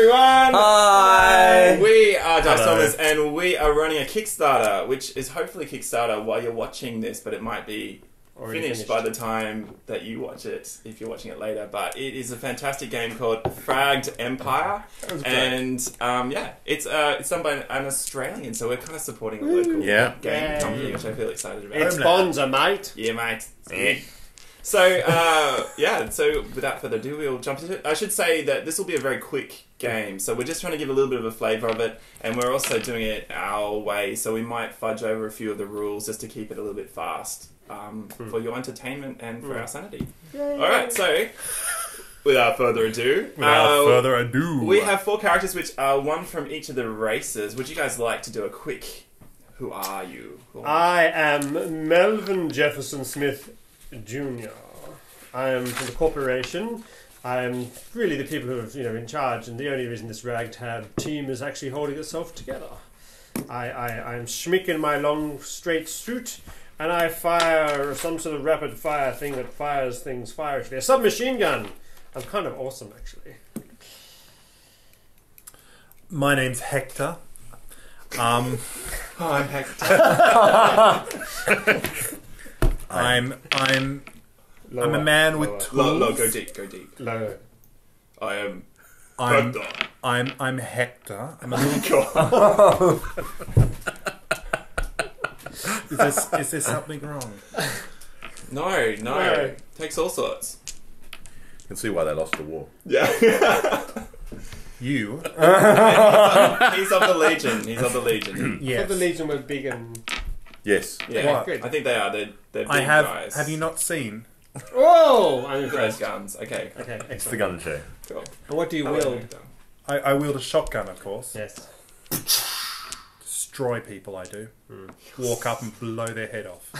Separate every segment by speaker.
Speaker 1: everyone!
Speaker 2: Hi!
Speaker 1: We are Dice Thomas, and we are running a Kickstarter, which is hopefully Kickstarter while you're watching this, but it might be finished by the time that you watch it, if you're watching it later. But it is a fantastic game called Fragged Empire, and yeah, it's done by an Australian, so we're kind of supporting a local game company, which I feel excited about.
Speaker 3: It's Bonza, mate.
Speaker 1: Yeah, mate. So, yeah, so without further ado, we'll jump into it. I should say that this will be a very quick game, so we're just trying to give a little bit of a flavour of it, and we're also doing it our way, so we might fudge over a few of the rules just to keep it a little bit fast for your entertainment and for our sanity. Alright, so, without further ado... we have 4 characters, which are one from each of the races. Would you guys like to do a quick... Who are you?
Speaker 3: I am Melvin Jefferson Smith Jr. I am from the corporation. I am really the people who are in charge, and the only reason this ragtag team is actually holding itself together. I am Schmick in my long straight suit, and I fire some sort of rapid fire thing that fires things fiercely. A submachine gun. I'm kind of awesome, actually.
Speaker 4: My name's Hector.
Speaker 1: Hi, Hector.
Speaker 4: I'm a man with tools.
Speaker 1: Low, go deep.
Speaker 3: Low.
Speaker 1: I am.
Speaker 4: I'm Hector. I'm a little. Is there something wrong?
Speaker 1: No. Takes all sorts.
Speaker 5: You can see why they lost the war.
Speaker 1: Yeah.
Speaker 4: You.
Speaker 1: He's of the Legion.
Speaker 4: Yes.
Speaker 3: The Legion were big and...
Speaker 5: Yes.
Speaker 1: Yeah,
Speaker 4: What?
Speaker 1: I think they are. They're big
Speaker 4: I have.
Speaker 1: guys.
Speaker 4: Have you not seen?
Speaker 3: Whoa! I'm
Speaker 1: Those
Speaker 3: impressed.
Speaker 1: guns. Okay,
Speaker 3: Okay,
Speaker 5: It's the
Speaker 3: excellent.
Speaker 5: gun show.
Speaker 1: cool.
Speaker 3: And what do you wield?
Speaker 4: I wield a shotgun, of course.
Speaker 3: Yes.
Speaker 4: Destroy people. I do. Walk up and blow their head off.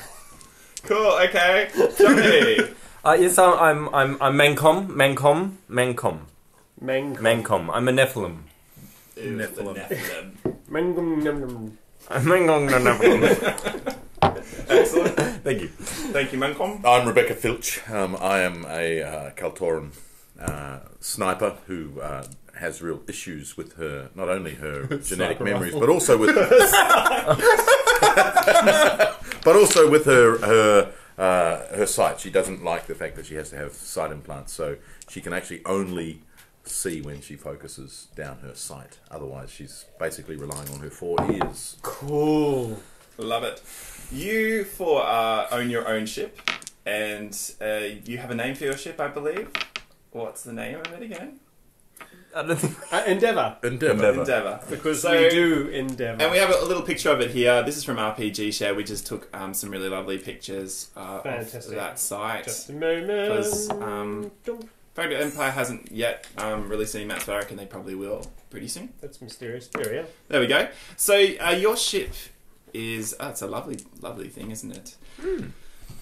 Speaker 1: Cool. Okay. Johnny.
Speaker 2: Yes, I'm Mencom.
Speaker 3: Mengum.
Speaker 2: Mencom. I'm a Nephilim.
Speaker 1: Ew, the
Speaker 4: Nephilim.
Speaker 1: Nephilim.
Speaker 2: Mencom.
Speaker 1: Excellent.
Speaker 2: Thank you.
Speaker 1: Thank you, Mancom.
Speaker 5: I'm Rebecca Filch. I am a Kaltoran sniper who has real issues with her, not only her genetic memories, but also with her sight. She doesn't like the fact that she has to have sight implants, so she can actually only see when she focuses down her sight. Otherwise, she's basically relying on her 4 ears.
Speaker 3: Cool.
Speaker 1: Love it. You 4 own your own ship, and you have a name for your ship, I believe. What's the name of it again?
Speaker 2: I don't think...
Speaker 3: Endeavour.
Speaker 1: Endeavour.
Speaker 3: Because we do endeavour.
Speaker 1: And we have a little picture of it here. This is from RPG Share. We just took some really lovely pictures of that site.
Speaker 3: Just a moment.
Speaker 1: Because Fragged Empire hasn't yet released any maps, but I reckon they probably will pretty soon.
Speaker 3: That's mysterious. There
Speaker 1: There we go. So your ship is... Oh, it's a lovely thing, isn't it?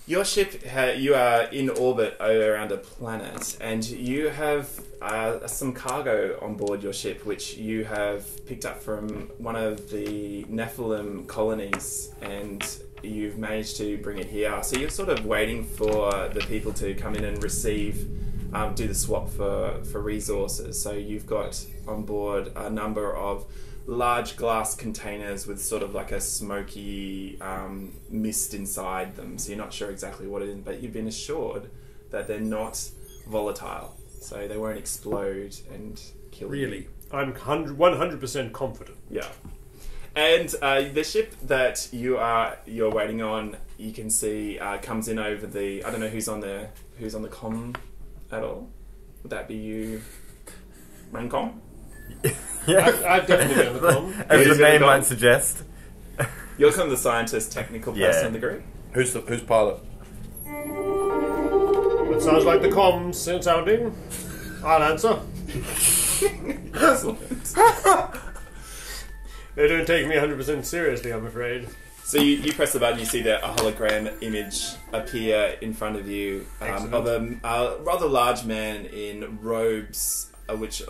Speaker 1: Your ship, you are in orbit around a planet, and you have some cargo on board your ship, which you have picked up from one of the Nephilim colonies, and you've managed to bring it here. So you're sort of waiting for the people to come in and receive, do the swap for resources. So you've got on board a number of large glass containers with sort of like a smoky mist inside them, so you're not sure exactly what it is, but you've been assured that they're not volatile, so they won't explode and kill you.
Speaker 4: Really?
Speaker 3: I'm 100% confident.
Speaker 1: Yeah. And the ship that you're waiting on, you can see comes in over the... I don't know who's on the comm at all. Would that be you, Mancom?
Speaker 3: I've definitely been on the comm.
Speaker 2: As the name
Speaker 1: Yeah.
Speaker 2: might suggest.
Speaker 1: You're kind of the scientist, technical person in the group.
Speaker 5: Who's pilot?
Speaker 3: It sounds like the comms sounding. I'll answer.
Speaker 1: Excellent.
Speaker 3: They don't take me 100% seriously, I'm afraid.
Speaker 1: So you press the button, you see a hologram image appear in front of you of a rather large man in robes, which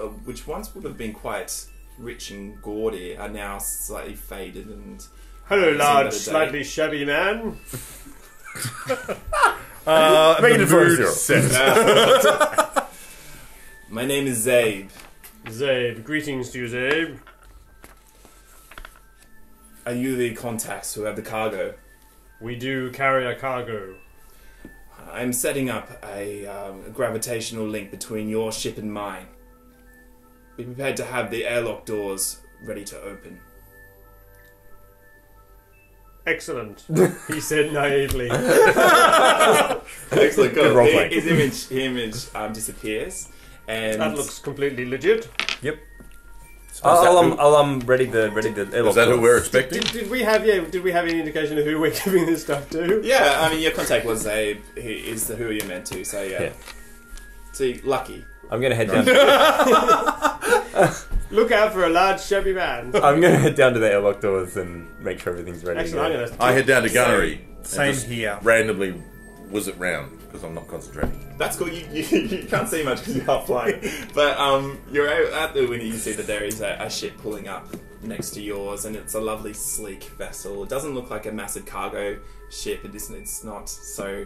Speaker 1: once would have been quite rich and gaudy, are now slightly faded and...
Speaker 3: Hello, large, slightly shabby man.
Speaker 2: Make it a
Speaker 5: mood
Speaker 2: 0.
Speaker 1: My name is Zabe.
Speaker 3: Zabe. Greetings to you, Zabe.
Speaker 1: Are you the contacts who have the cargo?
Speaker 3: We do carry a cargo.
Speaker 1: I'm setting up a gravitational link between your ship and mine. Be prepared to have the airlock doors ready to open.
Speaker 3: Excellent, he said naively.
Speaker 1: Excellent.
Speaker 2: Good roleplay.
Speaker 1: His image disappears, and
Speaker 3: That looks completely legit.
Speaker 2: Yep.
Speaker 5: Is
Speaker 2: I'll ready the airlock.
Speaker 5: Is that who
Speaker 2: doors.
Speaker 5: we're expecting?
Speaker 3: Did we have any indication of who we're giving this stuff to?
Speaker 1: yeah, I mean your contact was who you're meant to. So yeah.
Speaker 2: Yeah.
Speaker 1: See, lucky.
Speaker 2: I'm gonna head down.
Speaker 3: Look out for a large shabby man.
Speaker 2: I'm gonna head down to the airlock doors and make sure everything's ready.
Speaker 3: Actually, I'm
Speaker 2: to
Speaker 3: gonna.
Speaker 5: I head down to gunnery.
Speaker 4: Same
Speaker 5: and just
Speaker 4: here.
Speaker 5: Randomly whiz it round because I'm not concentrating.
Speaker 1: That's cool. You can't see much because you're half blind. But you're at the window. You can see that there is a ship pulling up next to yours, and it's a lovely, sleek vessel. It doesn't look like a massive cargo ship. It's not so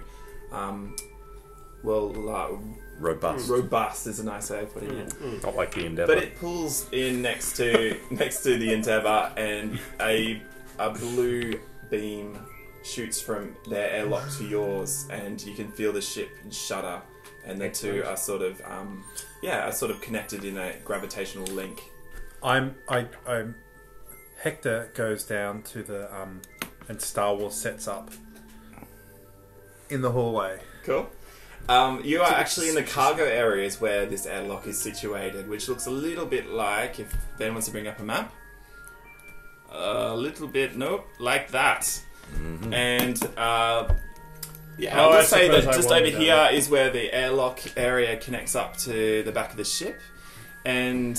Speaker 1: robust is a nice way of putting it.
Speaker 2: Not like the Endeavour.
Speaker 1: But it pulls in next to the Endeavour, and a blue beam shoots from their airlock to yours, and you can feel the ship shudder, and the two are sort of connected in a gravitational link.
Speaker 4: I'm Hector goes down to the and Star Wars sets up in the hallway.
Speaker 1: Cool. You are actually in the cargo areas where this airlock is situated, which looks a little bit like, if Ben wants to bring up a map, a little bit, nope, like that. Mm-hmm. And I would say that just over here is where the airlock area connects up to the back of the ship. And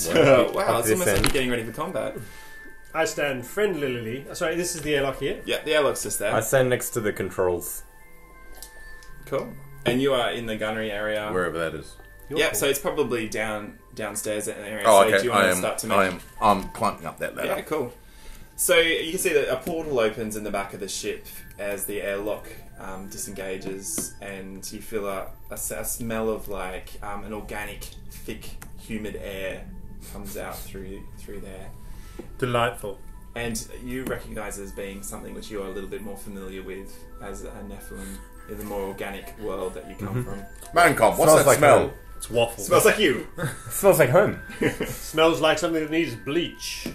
Speaker 1: wow, it's almost like you're getting ready for combat.
Speaker 3: I stand friendlily. Sorry, this is the airlock here.
Speaker 1: Yeah, the airlock's just there.
Speaker 2: I stand next to the controls.
Speaker 1: Cool. And you are in the gunnery area.
Speaker 5: Wherever that is.
Speaker 1: Yeah, so it's probably downstairs in an area.
Speaker 5: Oh,
Speaker 1: so
Speaker 5: okay.
Speaker 1: do you want to start to make...
Speaker 5: I'm climbing up that ladder.
Speaker 1: Yeah, cool. So you can see that a portal opens in the back of the ship as the airlock disengages, and you feel a smell of like an organic, thick, humid air comes out through there.
Speaker 4: Delightful.
Speaker 1: And you recognise as being something which you are a little bit more familiar with as a Nephilim in the more organic world that you come from.
Speaker 5: Mancom, what's
Speaker 2: Smells
Speaker 5: that
Speaker 2: like
Speaker 5: smell?
Speaker 2: home.
Speaker 4: It's waffles.
Speaker 1: Smells like you.
Speaker 2: Smells like home.
Speaker 3: Smells like something that needs bleach.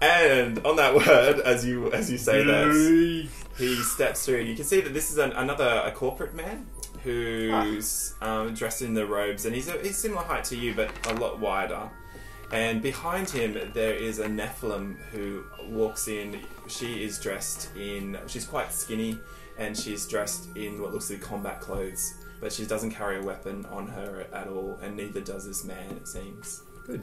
Speaker 1: And on that word, as you say that, he steps through. You can see that this is a corporate man who's dressed in the robes, and he's similar height to you, but a lot wider. And behind him, there is a Nephilim who walks in. She's quite skinny, and she's dressed in what looks like combat clothes, but she doesn't carry a weapon on her at all, and neither does this man, it seems.
Speaker 2: Good.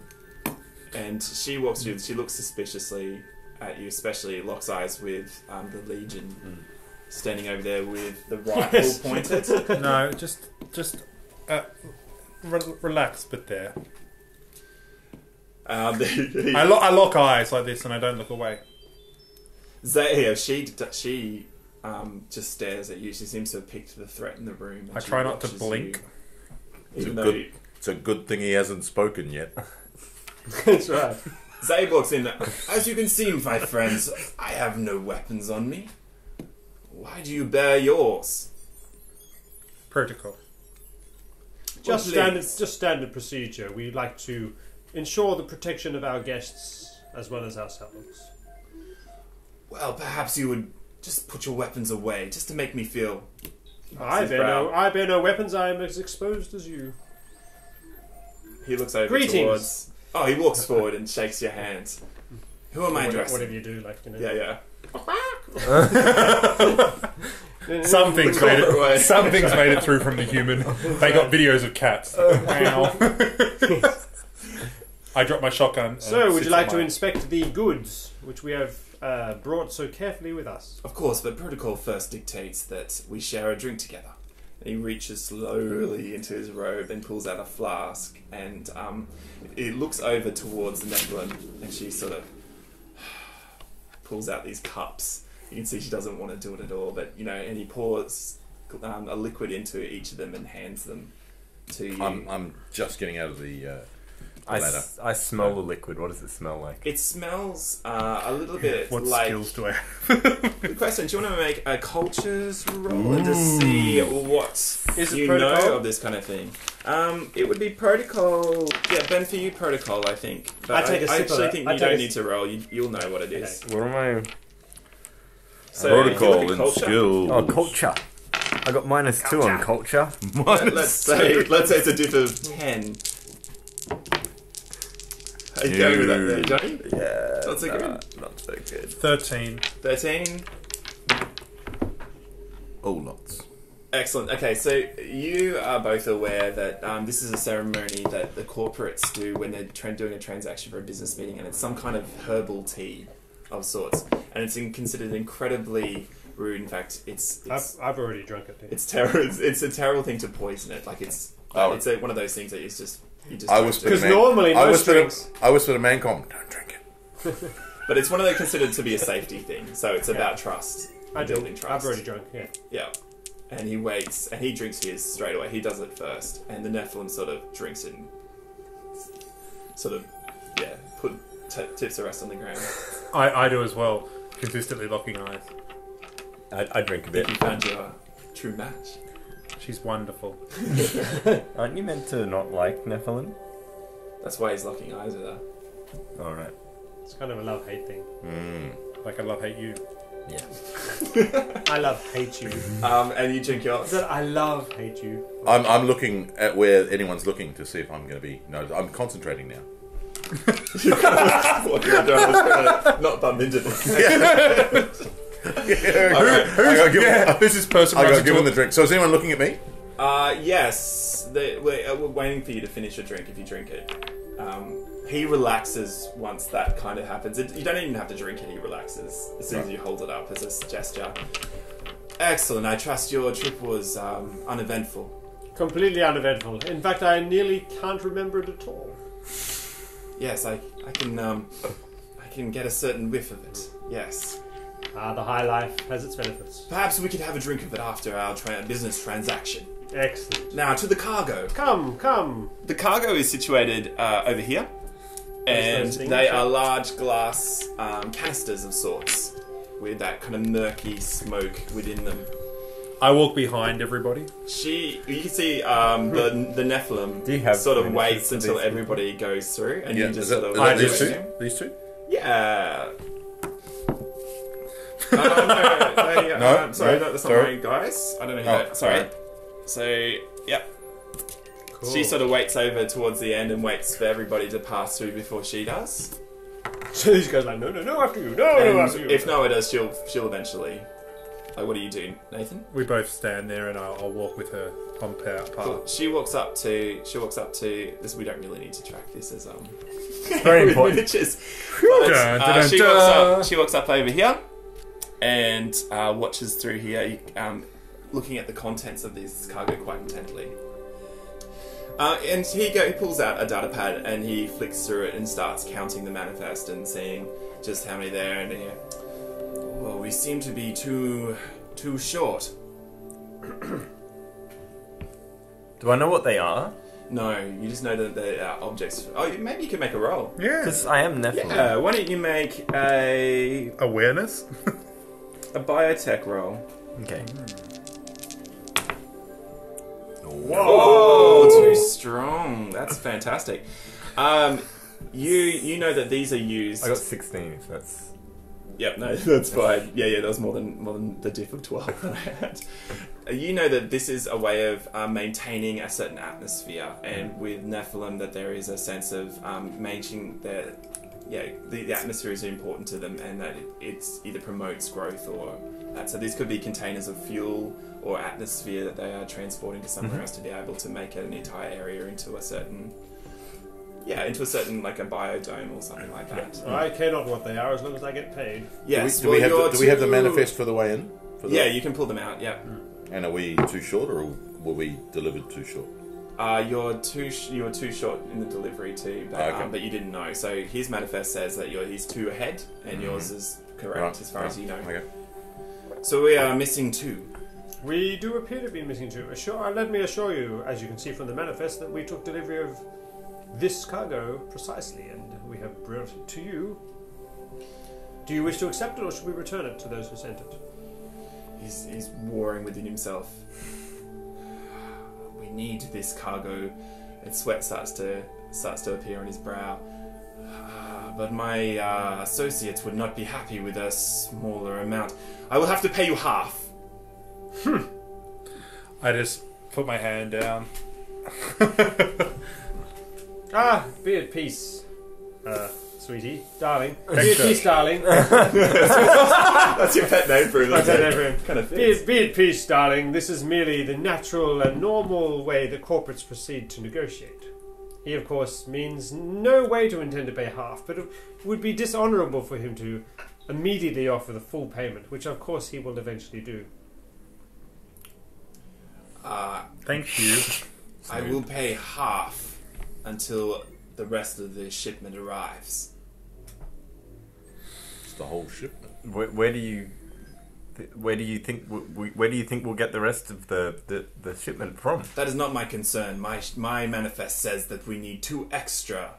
Speaker 1: And she walks through. She looks suspiciously at you, especially locks eyes with the Legion standing over there with the rifle pointed.
Speaker 4: No, just relax, but there. I lock eyes like this, and I don't look away.
Speaker 1: Zaya, she just stares at you. She seems to have picked the threat in the room.
Speaker 4: I try not to blink.
Speaker 5: It's a good thing he hasn't spoken yet.
Speaker 3: That's right.
Speaker 1: Zabe walks in. As you can see, my friends, I have no weapons on me. Why do you bear yours?
Speaker 4: Protocol.
Speaker 3: Just standard procedure. We like to ensure the protection of our guests as well as ourselves.
Speaker 1: Well, perhaps you would just put your weapons away, just to make me feel...
Speaker 3: I bear no weapons. I am as exposed as you.
Speaker 1: He looks over
Speaker 3: Greetings.
Speaker 1: towards... Oh, he walks forward and shakes your hand. Who am I addressing?
Speaker 3: Whatever you do, like, you know.
Speaker 1: Yeah.
Speaker 4: Something's made it through from the human. They got videos of cats. Wow. I dropped my shotgun.
Speaker 3: So, would you like to inspect the goods which we have brought so carefully with us?
Speaker 1: Of course, but protocol first dictates that we share a drink together. And he reaches slowly into his robe and pulls out a flask, and it looks over towards the Nephilim, and she sort of pulls out these cups. You can see she doesn't want to do it at all, but and he pours a liquid into each of them and hands them to you.
Speaker 5: I'm just getting out of the ladder.
Speaker 2: I smell the liquid. What does it smell like?
Speaker 1: It smells a little bit
Speaker 4: What
Speaker 1: like...
Speaker 4: skills do I have?
Speaker 1: Good question. Do you want to make a cultures roll and just see what
Speaker 3: Is it
Speaker 1: you
Speaker 3: protocol?
Speaker 1: know of this kind of thing? It would be protocol. Yeah, Ben, for you, protocol, I think. But
Speaker 3: I take a
Speaker 1: I
Speaker 3: sip of
Speaker 1: actually
Speaker 3: it.
Speaker 1: think
Speaker 3: I
Speaker 1: you
Speaker 3: take
Speaker 1: don't
Speaker 3: a
Speaker 1: need to roll. You'll know what it is.
Speaker 2: What am I?
Speaker 1: So,
Speaker 5: Protocol
Speaker 1: if you look
Speaker 5: and
Speaker 1: at culture,
Speaker 5: skills.
Speaker 2: Oh, culture. I got -2 on culture.
Speaker 1: let's say it's a diff of 10. Are you going with that there, Johnny?
Speaker 2: Yeah.
Speaker 1: Not so good.
Speaker 2: Not so good.
Speaker 4: 13.
Speaker 1: 13.
Speaker 5: Oh, lots.
Speaker 1: Excellent. Okay, so you are both aware that this is a ceremony that the corporates do when they're doing a transaction for a business meeting, and it's some kind of herbal tea of sorts, and it's considered incredibly rude. In fact,
Speaker 3: I've already drunk it.
Speaker 1: it's terrible. It's a terrible thing to poison it. Like it's one of those things that you just
Speaker 5: I whispered
Speaker 3: Because
Speaker 5: a man.
Speaker 3: normally
Speaker 5: I
Speaker 3: most drinks.
Speaker 5: whispered a man com. Don't drink it.
Speaker 1: But it's one of those considered to be a safety thing. So it's about trust.
Speaker 3: I do.
Speaker 1: Building trust.
Speaker 3: I've already drunk. Yeah.
Speaker 1: Yeah. And he waits, and he drinks his straight away. He does it first, and the Nephilim sort of drinks it, and sort of, tips the rest on the ground.
Speaker 4: I do as well. Consistently locking eyes.
Speaker 2: I drink a
Speaker 1: I
Speaker 2: bit.
Speaker 1: think you found your true match.
Speaker 4: She's wonderful.
Speaker 2: Aren't you meant to not like Nephilim?
Speaker 1: That's why he's locking eyes with her.
Speaker 2: Alright.
Speaker 3: It's kind of a love-hate thing.
Speaker 4: Like I love hate you.
Speaker 2: Yeah.
Speaker 3: I love hate you.
Speaker 1: And you drink yours.
Speaker 3: I love hate you.
Speaker 5: I'm looking at where anyone's looking to see if I'm going to be. No, I'm concentrating now.
Speaker 1: You're kind of walking around, just gonna not bump into them.
Speaker 4: This is person
Speaker 5: I
Speaker 4: runs
Speaker 5: got
Speaker 4: into
Speaker 5: given
Speaker 4: a-
Speaker 5: the drink. So is anyone looking at me?
Speaker 1: Yes. We're waiting for you to finish your drink if you drink it. He relaxes once that kind of happens. You don't even have to drink it, he relaxes as soon as you hold it up as a gesture. Excellent. I trust your trip was uneventful.
Speaker 3: Completely uneventful. In fact, I nearly can't remember it at all.
Speaker 1: Yes, I can get a certain whiff of it. Yes.
Speaker 3: The high life has its benefits.
Speaker 1: Perhaps we could have a drink of it after our business transaction.
Speaker 3: Excellent.
Speaker 1: Now to the cargo.
Speaker 3: Come.
Speaker 1: The cargo is situated over here, and
Speaker 3: those things,
Speaker 1: they
Speaker 3: yeah?
Speaker 1: are large glass canisters of sorts with that kind of murky smoke within them.
Speaker 4: I walk behind everybody.
Speaker 1: You can see the Nephilim
Speaker 2: Do you have
Speaker 1: sort of
Speaker 2: miniatures
Speaker 1: waits
Speaker 2: for
Speaker 1: until
Speaker 2: these
Speaker 1: everybody goes through, and
Speaker 5: Yeah,
Speaker 1: you just
Speaker 5: is that-
Speaker 1: sort of
Speaker 5: is that
Speaker 4: these
Speaker 1: wait
Speaker 4: two?
Speaker 1: for them.
Speaker 5: These two?
Speaker 1: Yeah. No, sorry, that's not
Speaker 5: sorry.
Speaker 1: my guys. I don't know who
Speaker 5: Oh,
Speaker 1: that. Sorry.
Speaker 5: alright.
Speaker 1: So, yep.
Speaker 3: Cool.
Speaker 1: She sort of waits over towards the end and waits for everybody to pass through before she does.
Speaker 3: So these guys are like, no, after you. No,
Speaker 1: And
Speaker 3: after you.
Speaker 1: if Noah does, she'll eventually. Like, what do you do, Nathan?
Speaker 4: We both stand there, and I'll walk with her on path.
Speaker 1: Cool. She walks up to this. We don't really need to track this as
Speaker 2: Very
Speaker 1: with
Speaker 2: important.
Speaker 1: miniatures.
Speaker 4: Dun,
Speaker 1: But,
Speaker 4: dun,
Speaker 1: she
Speaker 4: dun.
Speaker 1: walks up. She walks up over here and watches through here, looking at the contents of this cargo quite intently. And he pulls out a data pad and he flicks through it and starts counting the manifest and seeing just how many there and here. Well, we seem to be too short.
Speaker 2: Do I know what they are?
Speaker 1: No, you just know that they are objects. Oh, maybe you can make a roll.
Speaker 4: Yeah.
Speaker 2: Because I am Nephilim.
Speaker 1: Yeah, why don't you make a
Speaker 4: Awareness?
Speaker 1: biotech roll?
Speaker 2: Okay.
Speaker 1: Whoa, too strong. That's fantastic. You know that these are used.
Speaker 2: I got 16, if that's...
Speaker 1: Yep, no, that's fine. Yeah, that was more than the diff of 12 that I had. You know that this is a way of maintaining a certain atmosphere, and with Nephilim that there is a sense of maintaining the atmosphere is important to them, and that it's either promotes growth or that. So these could be containers of fuel or atmosphere that they are transporting to somewhere else to be able to make an entire area into a certain like a biodome or something like that.
Speaker 3: I care not what they are as long as I get paid.
Speaker 1: Yes.
Speaker 5: Do we have the manifest for the way in?
Speaker 1: Yeah, you can pull them out. Yeah.
Speaker 5: And are we too short, or were we delivered too short?
Speaker 1: You're too short in the delivery too, but you didn't know. So his manifest says that he's 2 ahead, and yours is correct as far as you know.
Speaker 5: Okay.
Speaker 1: So we are missing 2.
Speaker 3: We do appear to be missing 2. Let me assure you, as you can see from the manifest, that we took delivery of this cargo precisely, and we have brought it to you. Do you wish to accept it, or should we return it to those who sent it?
Speaker 1: He's warring within himself. We need this cargo. And sweat starts to appear on his brow. But my associates would not be happy with a smaller amount. I will have to pay you half.
Speaker 4: I just put my hand down.
Speaker 3: Be at peace, sweetie, darling. Be
Speaker 4: Thanks,
Speaker 3: at peace, darling.
Speaker 1: That's your pet name for him.
Speaker 3: That's it, everyone.
Speaker 1: Kind of
Speaker 3: Be at peace, darling. This is merely the natural and normal way that corporates proceed to negotiate. He, of course, means no way to intend to pay half, but it would be dishonourable for him to immediately offer the full payment, which, of course, he will eventually do.
Speaker 4: Thank you.
Speaker 1: I will pay half until the rest of the shipment arrives.
Speaker 5: It's the whole shipment.
Speaker 2: Where do you think we'll get the rest of the shipment from?
Speaker 1: That is not my concern. My manifest says that we need 2 extra.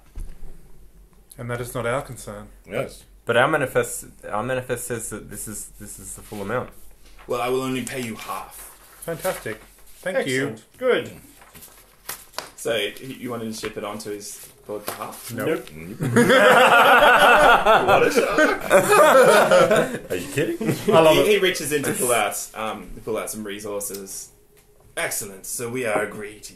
Speaker 4: And that is not our concern.
Speaker 5: Yes.
Speaker 2: But our manifest says that this is the full amount.
Speaker 1: Well, I will only pay you half.
Speaker 4: Fantastic. Thank
Speaker 3: Excellent. Good.
Speaker 1: So you wanted to ship it onto his board for half?
Speaker 4: you. Nope.
Speaker 1: What a shock!
Speaker 2: Are you kidding?
Speaker 4: I love it.
Speaker 1: He reaches in to pull out some resources. Excellent. So we are agreed.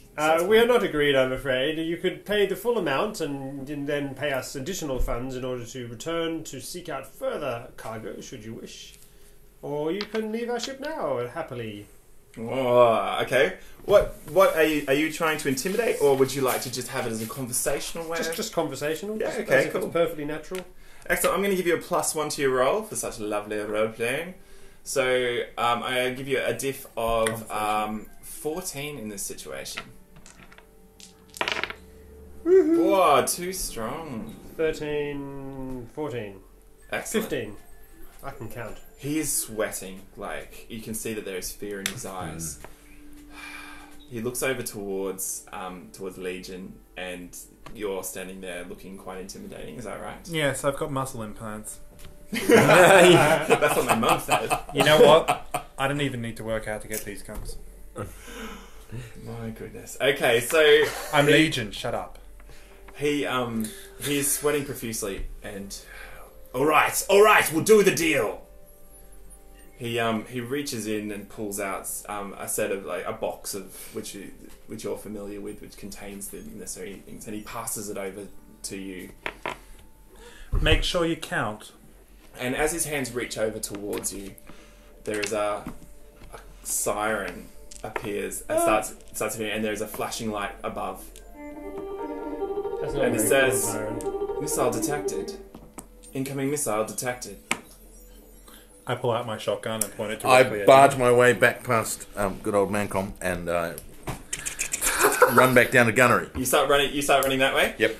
Speaker 3: We are not agreed, I'm afraid. You could pay the full amount and then pay us additional funds in order to return to seek out further cargo, should you wish. Or you can leave our ship now, happily.
Speaker 1: Oh, okay. What are you trying to intimidate, or would you like to just have it as a conversational way?
Speaker 3: Just conversational.
Speaker 1: Yeah,
Speaker 3: just
Speaker 1: okay,
Speaker 3: as if
Speaker 1: cool.
Speaker 3: It's perfectly natural.
Speaker 1: Excellent. I'm going to give you a +1 to your roll for such lovely role playing. So I give you a diff of 14 in this situation. Whoa, too strong.
Speaker 3: 13, 14,
Speaker 1: Excellent.
Speaker 3: 15. I can count.
Speaker 1: He is sweating. Like, you can see that there is fear in his eyes. He looks over towards Legion, and you're standing there looking quite intimidating. Is that right?
Speaker 4: Yes, I've got muscle implants.
Speaker 1: That's what my mum said.
Speaker 4: You know what? I didn't even need to work out to get these guns.
Speaker 1: My goodness. Okay, so
Speaker 4: I'm Legion, shut up.
Speaker 1: He's sweating profusely, and all right, we'll do the deal. He reaches in and pulls out a set of a box of which you're familiar with, which contains the necessary things, and he passes it over to you.
Speaker 4: Make sure you count.
Speaker 1: And as his hands reach over towards you, there is a siren appears and starts appearing, and there is a flashing light above.
Speaker 3: That's not
Speaker 1: And it
Speaker 3: very
Speaker 1: says,
Speaker 3: cool,
Speaker 1: "Missile detected. Incoming missile detected."
Speaker 4: I pull out my shotgun and point it
Speaker 5: I
Speaker 4: directly at
Speaker 5: barge
Speaker 4: him.
Speaker 5: my way back past good old Mancom and run back down to gunnery.
Speaker 1: You start running that way.
Speaker 5: Yep.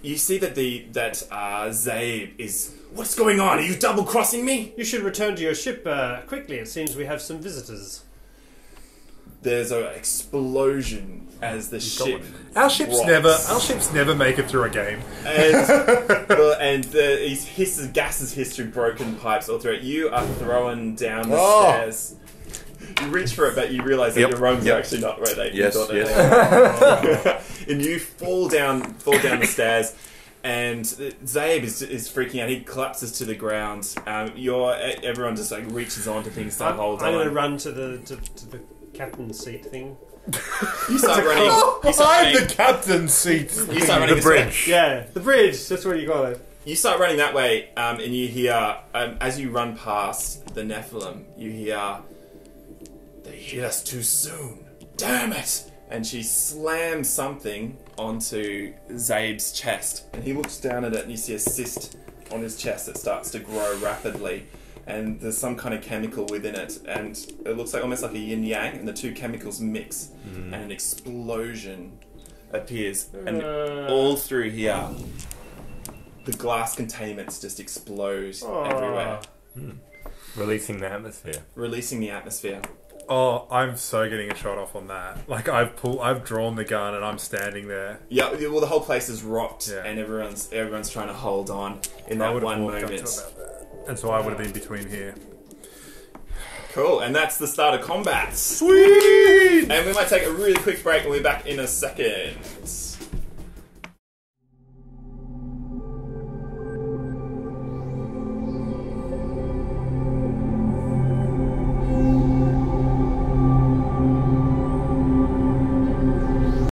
Speaker 1: You see that Zabe is. What's going on? Are you double crossing me?
Speaker 3: You should return to your ship quickly. It seems we have some visitors.
Speaker 1: There's an explosion as the ship.
Speaker 4: Our ships never make it through a game.
Speaker 1: And his gases hiss through broken pipes all through it. You are thrown down the stairs. You reach for it, but you realise that your rungs are actually not where they
Speaker 5: Yes,
Speaker 1: thought they
Speaker 5: yes.
Speaker 1: were. And you fall down the stairs, and Zabe is freaking out. He collapses to the ground. Everyone just reaches on to things to hold on.
Speaker 3: I'm going to run to the captain's seat thing.
Speaker 1: You start running.
Speaker 4: I'm the captain's seat.
Speaker 1: You start running
Speaker 2: The bridge.
Speaker 3: Yeah, the bridge. That's what you call it.
Speaker 1: You start running that way, and you hear, as you run past the Nephilim, you hear, "They hit us too soon. Damn it!" And she slams something onto Zabe's chest, and he looks down at it, and you see a cyst on his chest that starts to grow rapidly. And there's some kind of chemical within it, and it looks almost like a yin-yang, and the two chemicals mix, and an explosion appears. And all through here, the glass containments just explode everywhere,
Speaker 2: Releasing the atmosphere.
Speaker 1: releasing the atmosphere.
Speaker 4: Oh, I'm so getting a shot off on that. Like I've drawn the gun and I'm standing there.
Speaker 1: Yeah, well, the whole place is rocked,
Speaker 4: Yeah.
Speaker 1: and everyone's trying to hold on in
Speaker 4: I
Speaker 1: that
Speaker 4: would have
Speaker 1: one
Speaker 4: walked up to
Speaker 1: moment.
Speaker 4: about that. And so I would have been between here.
Speaker 1: Cool, and that's the start of combat.
Speaker 4: Sweet!
Speaker 1: And we might take a really quick break, and we'll be back in a second.